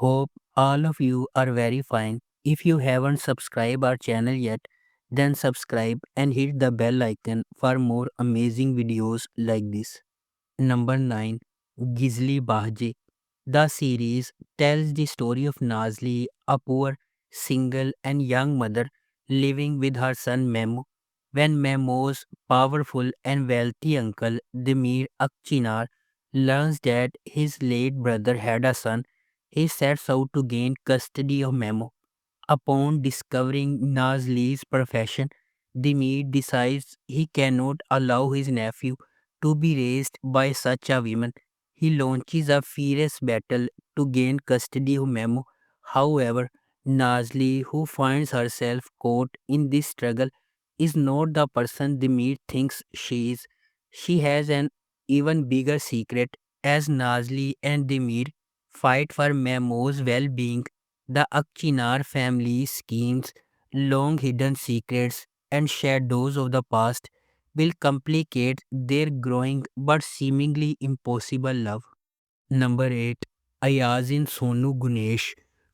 Hope all of you are very fine. If you haven't subscribed our channel yet, then subscribe and hit the bell icon for more amazing videos like this. Number 9. Gizli Bahje. The series tells the story of Nazli, a poor, single and young mother living with her son Memo. When Memo's powerful and wealthy uncle Demir Akchinar learns that his late brother had a son, he sets out to gain custody of Memo. Upon discovering Nazli's profession, Demir decides he cannot allow his nephew to be raised by such a woman. He launches a fierce battle to gain custody of Memo. However, Nazli, who finds herself caught in this struggle, is not the person Demir thinks she is. She has an even bigger secret. As Nazli and Demir fight for Memo's well being, the Akchinar family's schemes, long hidden secrets, and shadows of the past will complicate their growing but seemingly impossible love. Number 8. Ayazin Sonu Gunesh.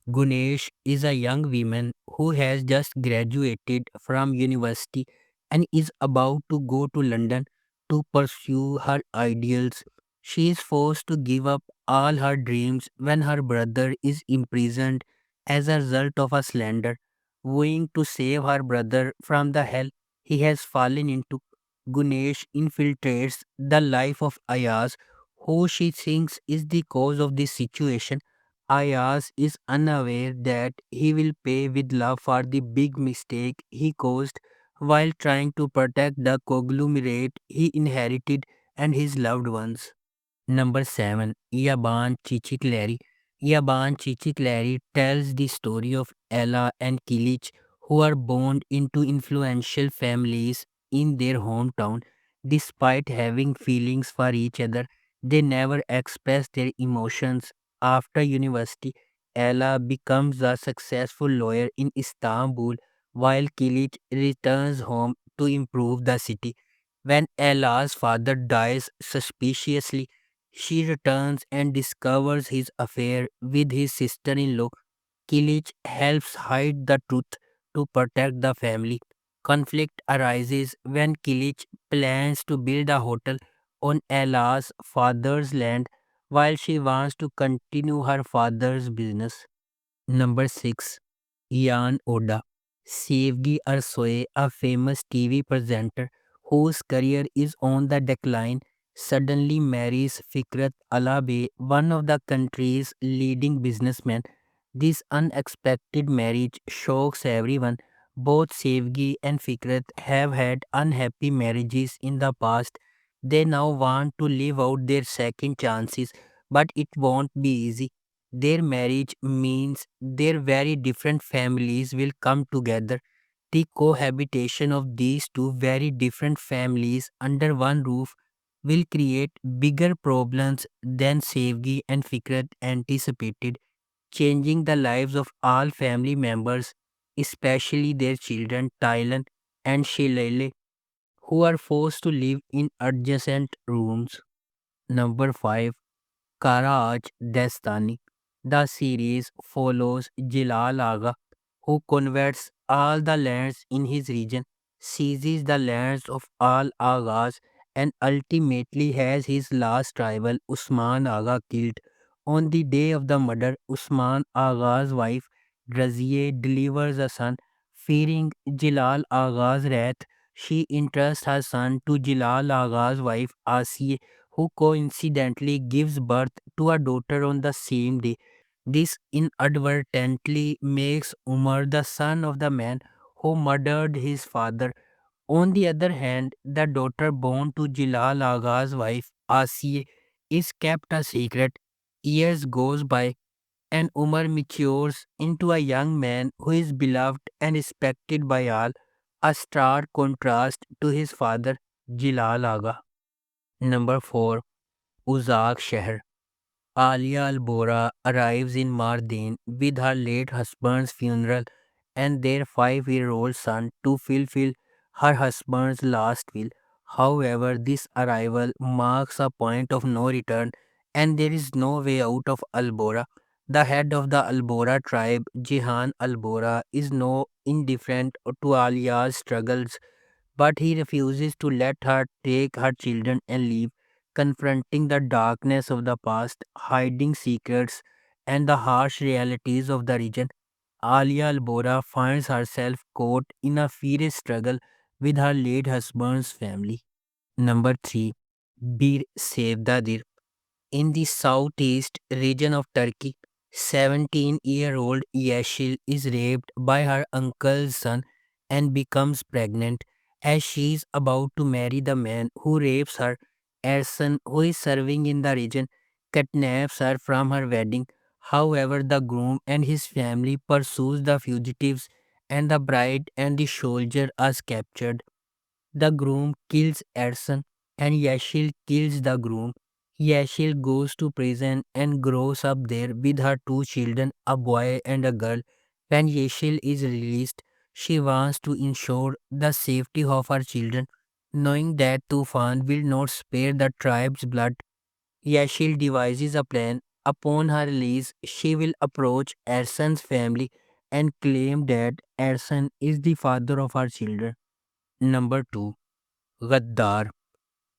Gunesh is a young woman who has just graduated from university and is about to go to London to pursue her ideals. She is forced to give up all her dreams when her brother is imprisoned as a result of a slander. Wooing to save her brother from the hell he has fallen into, Gunesh infiltrates the life of Ayaz, who she thinks is the cause of this situation. Ayaz is unaware that he will pay with love for the big mistake he caused while trying to protect the conglomerate he inherited and his loved ones. Number 7. Yaban Chichikleri. Yaban Chichikleri tells the story of Ella and Kilich, who are born into influential families in their hometown. Despite having feelings for each other, they never express their emotions. After university, Ella becomes a successful lawyer in Istanbul, while Kilich returns home to improve the city. When Ella's father dies suspiciously, she returns and discovers his affair with his sister-in-law. Kilich helps hide the truth to protect the family. Conflict arises when Kilich plans to build a hotel on Ella's father's land while she wants to continue her father's business. Number 6. Ian Oda. Sevgi Arsoy, a famous TV presenter whose career is on the decline, suddenly marries Fikrat Alabe, one of the country's leading businessmen. This unexpected marriage shocks everyone. Both Sevgi and Fikrat have had unhappy marriages in the past. They now want to live out their second chances, but it won't be easy. Their marriage means their very different families will come together. The cohabitation of these two very different families under one roof will create bigger problems than Sevgi and Fikrat anticipated, changing the lives of all family members, especially their children Tylan and Shilele, who are forced to live in adjacent rooms. Number 5. Karaj Destani. The series follows Jilal Aga, who converts all the lands in his region, seizes the lands of all Agas, and ultimately has his last rival Usman Aga killed. On the day of the murder, Usman Aga's wife Raziye delivers a son. Fearing Jilal Aga's wrath, she entrusts her son to Jilal Aga's wife Asiye, who coincidentally gives birth to a daughter on the same day. This inadvertently makes Umar the son of the man who murdered his father. On the other hand, the daughter born to Jilal Aga's wife, Asiye, is kept a secret. Years goes by and Umar matures into a young man who is beloved and respected by all, a stark contrast to his father, Jilal Aga. Number 4. Uzak Sheher. Alia Albora arrives in Mardin with her late husband's funeral and their 5-year-old son to fulfill her husband's last will. However, this arrival marks a point of no return and there is no way out of Albora. The head of the Albora tribe, Jihan Albora, is no indifferent to Alia's struggles, but he refuses to let her take her children and leave, confronting the darkness of the past, hiding secrets, and the harsh realities of the region. Alia Albora finds herself caught in a fierce struggle with her late husband's family. Number 3. Bir Sevdadir. In the southeast region of Turkey, 17-year-old Yeşil is raped by her uncle's son and becomes pregnant. As she is about to marry the man who rapes her, Ersan, who is serving in the region, kidnaps her from her wedding. However, the groom and his family pursues the fugitives, and the bride and the soldier are captured. The groom kills Ersan and Yashil kills the groom. Yashil goes to prison and grows up there with her two children, a boy and a girl. When Yashil is released, she wants to ensure the safety of her children, knowing that Tufan will not spare the tribe's blood. Yashil devises a plan. Upon her release, she will approach Ersan's family and claim that Ersan is the father of her children. Number 2. Gaddar.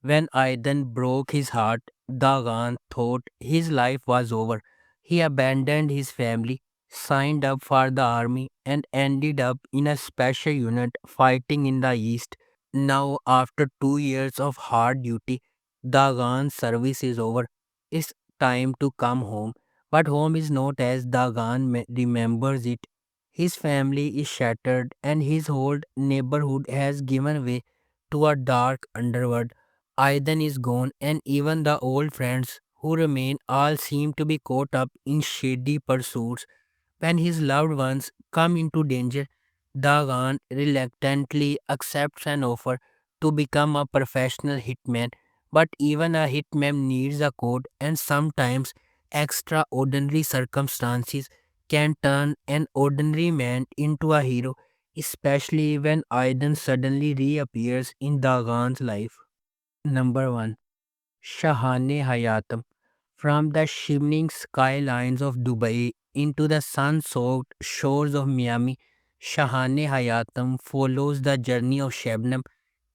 When Aidan broke his heart, Dagan thought his life was over. He abandoned his family, signed up for the army, and ended up in a special unit fighting in the east. Now, after 2 years of hard duty, Dagan's service is over. It's time to come home. But home is not as Dagan remembers it. His family is shattered, and his whole neighborhood has given way to a dark underworld. Aidan is gone, and even the old friends who remain all seem to be caught up in shady pursuits. When his loved ones come into danger, Dagan reluctantly accepts an offer to become a professional hitman. But even a hitman needs a code, and sometimes extraordinary circumstances can turn an ordinary man into a hero, especially when Aidan suddenly reappears in Dagan's life. Number 1. Shahane Hayatam. From the shimmering skylines of Dubai into the sun-soaked shores of Miami, Shahane Hayatam follows the journey of Shabnam,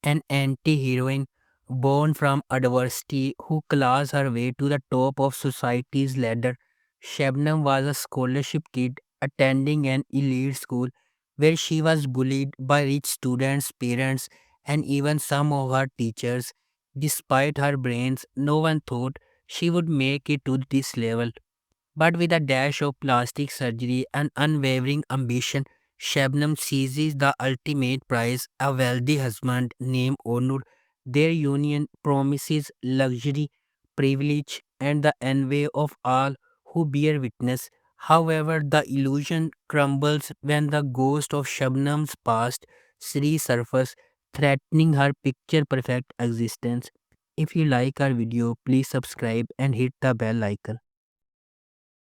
an anti-heroine born from adversity who claws her way to the top of society's ladder. Shabnam was a scholarship kid attending an elite school where she was bullied by rich students' parents and even some of her teachers. Despite her brains, no one thought she would make it to this level. But with a dash of plastic surgery and unwavering ambition, Shabnam seizes the ultimate prize, a wealthy husband named Onur. Their union promises luxury, privilege, and the envy of all who bear witness. However, the illusion crumbles when the ghost of Shabnam's past resurfaces, threatening her picture perfect existence. If you like our video, please subscribe and hit the bell icon.